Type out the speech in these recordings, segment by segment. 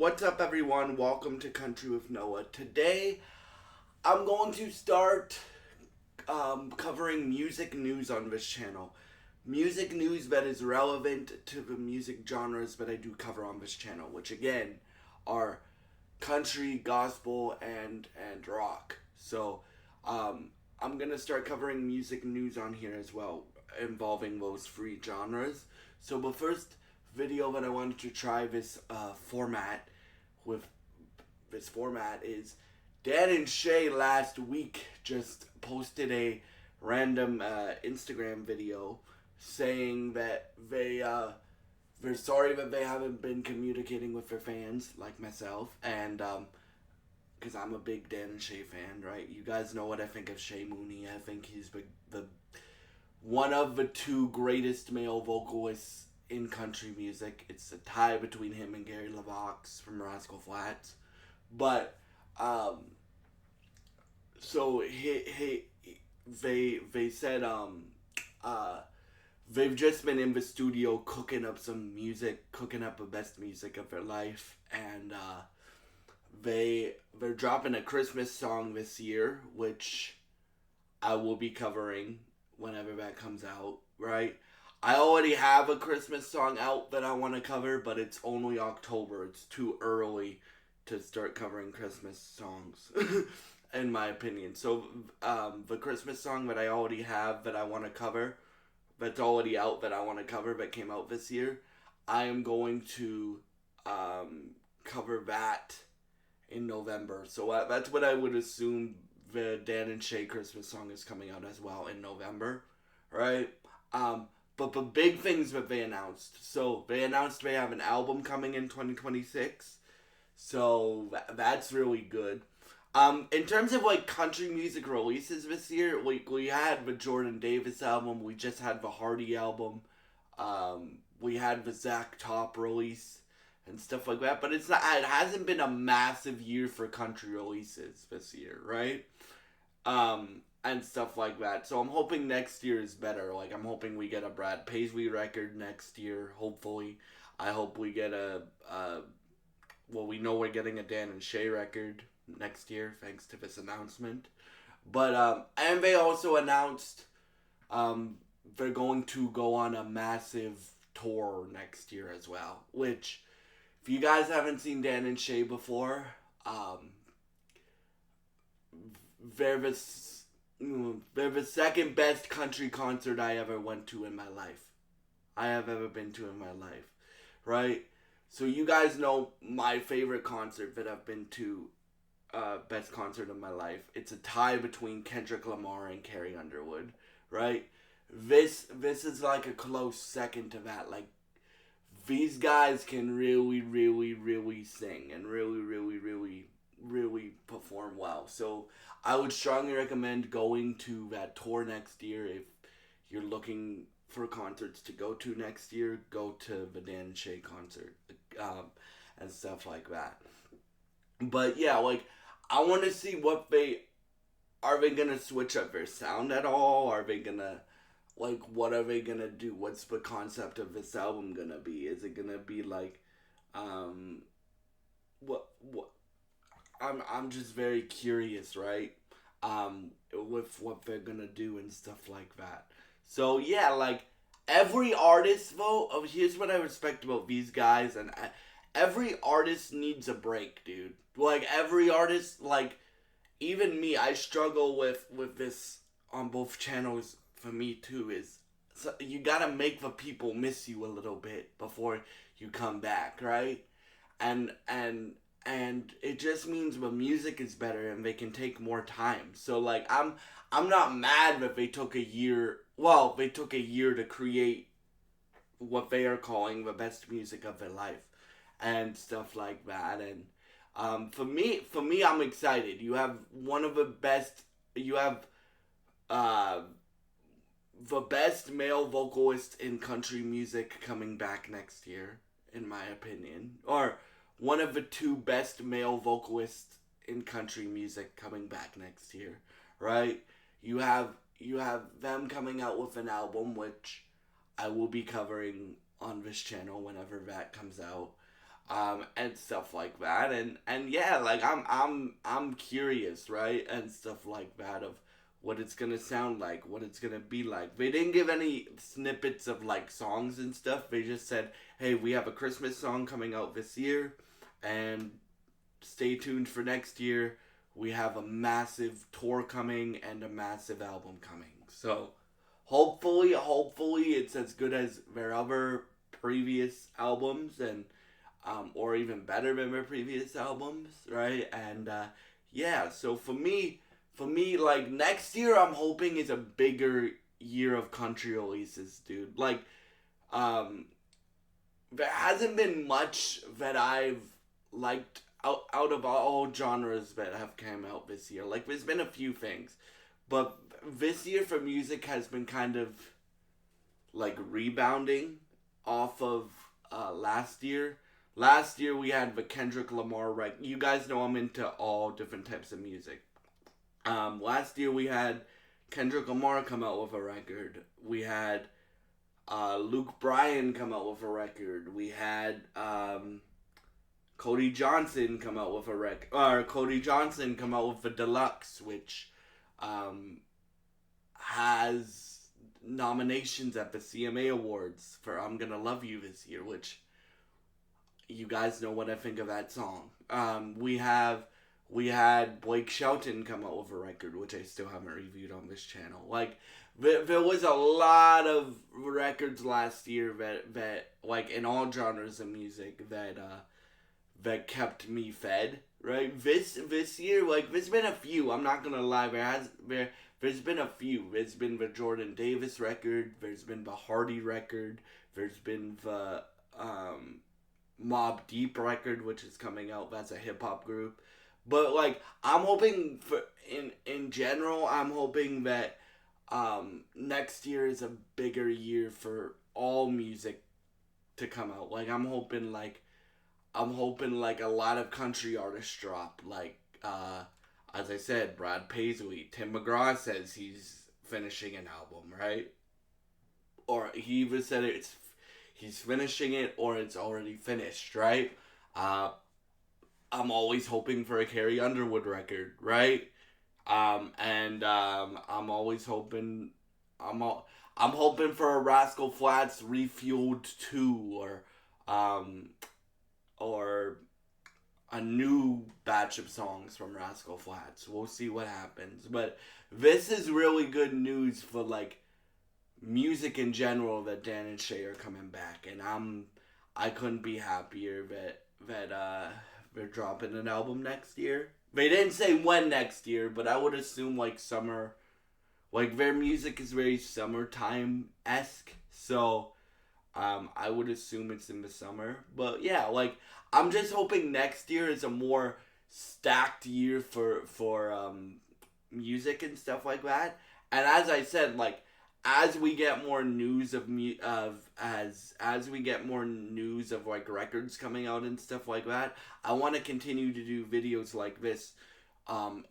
What's up, everyone? Welcome to Country with Noah. Today, I'm going to start covering music news on this channel. Music news that is relevant to the music genres that I do cover on this channel, which again are country, gospel, and rock. So, I'm gonna start covering music news on here as well, involving those three genres. So, the first video that I wanted to try this format with this format is Dan and Shay last week just posted a random Instagram video saying that they're sorry that they haven't been communicating with their fans like myself, and because I'm a big Dan and Shay fan, right? You guys know what I think of Shay Mooney. I think he's the one of the two greatest male vocalists in country music. It's a tie between him and Gary LeVox from Rascal Flatts. But so they said they've just been in the studio cooking up some music, cooking up the best music of their life, and they're dropping a Christmas song this year, which I will be covering whenever that comes out, right? I already have a Christmas song out that I want to cover, but it's only October. It's too early to start covering Christmas songs, in my opinion. So, the Christmas song that I already have that I want to cover, that's already out that I want to cover, that came out this year, I am going to cover that in November. So that's what I would assume the Dan and Shay Christmas song is coming out as well in November, right? But the big things that they announced. So they announced they have an album coming in 2026. So that's really good. In terms of like country music releases this year, we had the Jordan Davis album. We just had the Hardy album. We had the Zach Top release and stuff like that. But it hasn't been a massive year for country releases this year, right? And stuff like that. So I'm hoping next year is better. Like, I'm hoping we get a Brad Paisley record next year, hopefully. I hope we get well, we know we're getting a Dan and Shay record next year, thanks to this announcement. But, and they also announced, they're going to go on a massive tour next year as well. Which, if you guys haven't seen Dan and Shay before, they're the second best country concert I ever went to in my life. I have ever been to in my life. Right? So you guys know my favorite concert that I've been to, best concert of my life. It's a tie between Kendrick Lamar and Carrie Underwood. Right? This is like a close second to that. Like, these guys can really, really, really sing and really, really, really, really perform well. So I would strongly recommend going to that tour next year. If you're looking for concerts to go to next year, go to the Dan and Shay concert, and stuff like that. But yeah, like, I want to see what are they gonna switch up their sound at all? Are they gonna, like, what are they gonna do? What's the concept of this album gonna be? Is it gonna be like, what I'm just very curious, right? With what they're gonna do and stuff like that. So yeah, like, every artist though, here's what I respect about these guys, and every artist needs a break, dude. Like, every artist, like, even me, I struggle with this on both channels. For me too, is, so you gotta make the people miss you a little bit before you come back, right? And it just means the music is better and they can take more time. So like, I'm not mad that they took a year. Well, they took a year to create what they are calling the best music of their life and stuff like that. And for me, I'm excited. You have one of the best. You have the best male vocalist in country music coming back next year, in my opinion, or one of the two best male vocalists in country music coming back next year, right? You have them coming out with an album, which I will be covering on this channel whenever that comes out. and stuff like that. And yeah, like I'm curious, right, and stuff like that of what it's gonna sound like, what it's gonna be like. They didn't give any snippets of like songs and stuff. They just said, "Hey, we have a Christmas song coming out this year, and stay tuned for next year. We have a massive tour coming and a massive album coming." So hopefully it's as good as their other previous albums, and or even better than their previous albums, right? And yeah, so for me, like next year, I'm hoping is a bigger year of country releases, dude. Like, um, there hasn't been much that I've liked out of all genres that have come out this year. Like, there's been a few things, but this year for music has been kind of like rebounding off of last year. Last year we had the Kendrick Lamar record. You guys know I'm into all different types of music. Last year we had Kendrick Lamar come out with a record. We had Luke Bryan come out with a record. We had Cody Johnson come out with a record. Or Cody Johnson come out with the Deluxe, which has nominations at the CMA Awards for "I'm Gonna Love You" this year, which you guys know what I think of that song. We had Blake Shelton come out with a record, which I still haven't reviewed on this channel. Like, there was a lot of records last year that like in all genres of music that kept me fed. Right, this year, like there's been a few. I'm not gonna lie, there's been a few. There's been the Jordan Davis record. There's been the Hardy record. There's been the Mobb Deep record, which is coming out. That's a hip hop group. But like, I'm hoping for in general, I'm hoping that next year is a bigger year for all music to come out. Like, I'm hoping like a lot of country artists drop. Like, as I said, Brad Paisley, Tim McGraw says he's finishing an album, right? Or he even said he's finishing it or it's already finished, right? I'm always hoping for a Carrie Underwood record, right? I'm always hoping, I'm hoping for a Rascal Flatts Refueled 2, or a new batch of songs from Rascal Flatts. We'll see what happens. But this is really good news for like music in general, that Dan and Shay are coming back, and I couldn't be happier that they're dropping an album next year. They didn't say when next year, but I would assume like summer. Like, their music is very summertime-esque, so I would assume it's in the summer. But yeah, like, I'm just hoping next year is a more stacked year for music and stuff like that. And as I said, like, as we get more news as we get more news of like records coming out and stuff like that, I want to continue to do videos like this,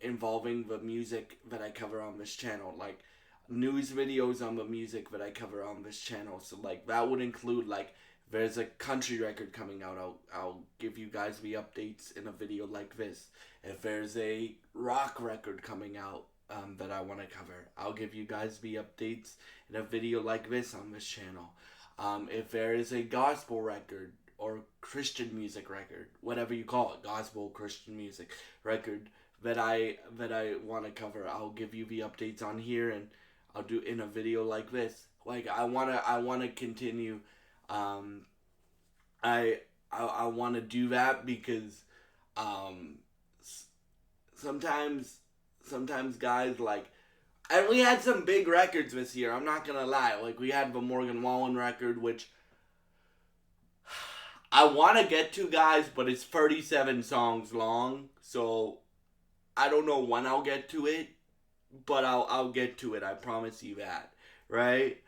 involving the music that I cover on this channel, like news videos on the music that I cover on this channel. So like that would include, like, there's a country record coming out, I'll give you guys the updates in a video like this. If there's a rock record coming out that I want to cover, I'll give you guys the updates in a video like this on this channel. If there is a gospel record or Christian music record, whatever you call it, gospel, Christian music record that I want to cover, I'll give you the updates on here, and I'll do in a video like this. Like, I wanna continue. I want to do that because sometimes guys, like, and we had some big records this year, I'm not gonna lie. Like, we had the Morgan Wallen record, which I want to get to, guys, but it's 37 songs long, so I don't know when I'll get to it, but I'll get to it, I promise you that, right?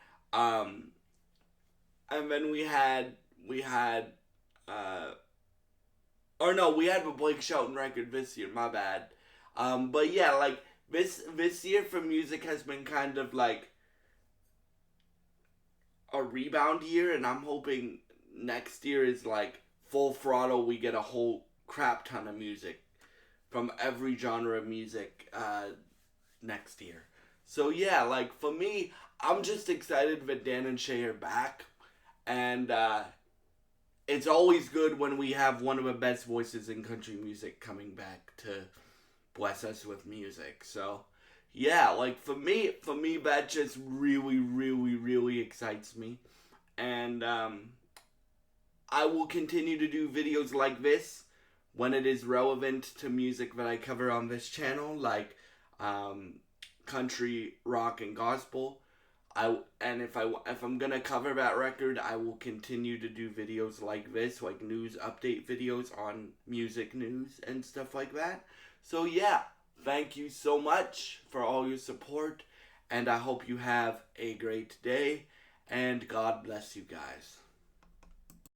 And then we had we had the Blake Shelton record this year, my bad. But yeah, like, this year for music has been kind of like a rebound year, and I'm hoping next year is like Full Throttle, we get a whole crap ton of music from every genre of music next year. So yeah, like for me, I'm just excited that Dan and Shay are back, and it's always good when we have one of the best voices in country music coming back to bless us with music. So yeah, like for me that just really, really, really excites me, and I will continue to do videos like this when it is relevant to music that I cover on this channel, like um, country, rock, and gospel. If I'm gonna cover that record, I will continue to do videos like this, like news update videos on music news and stuff like that. So yeah, thank you so much for all your support, and I hope you have a great day, and God bless you guys.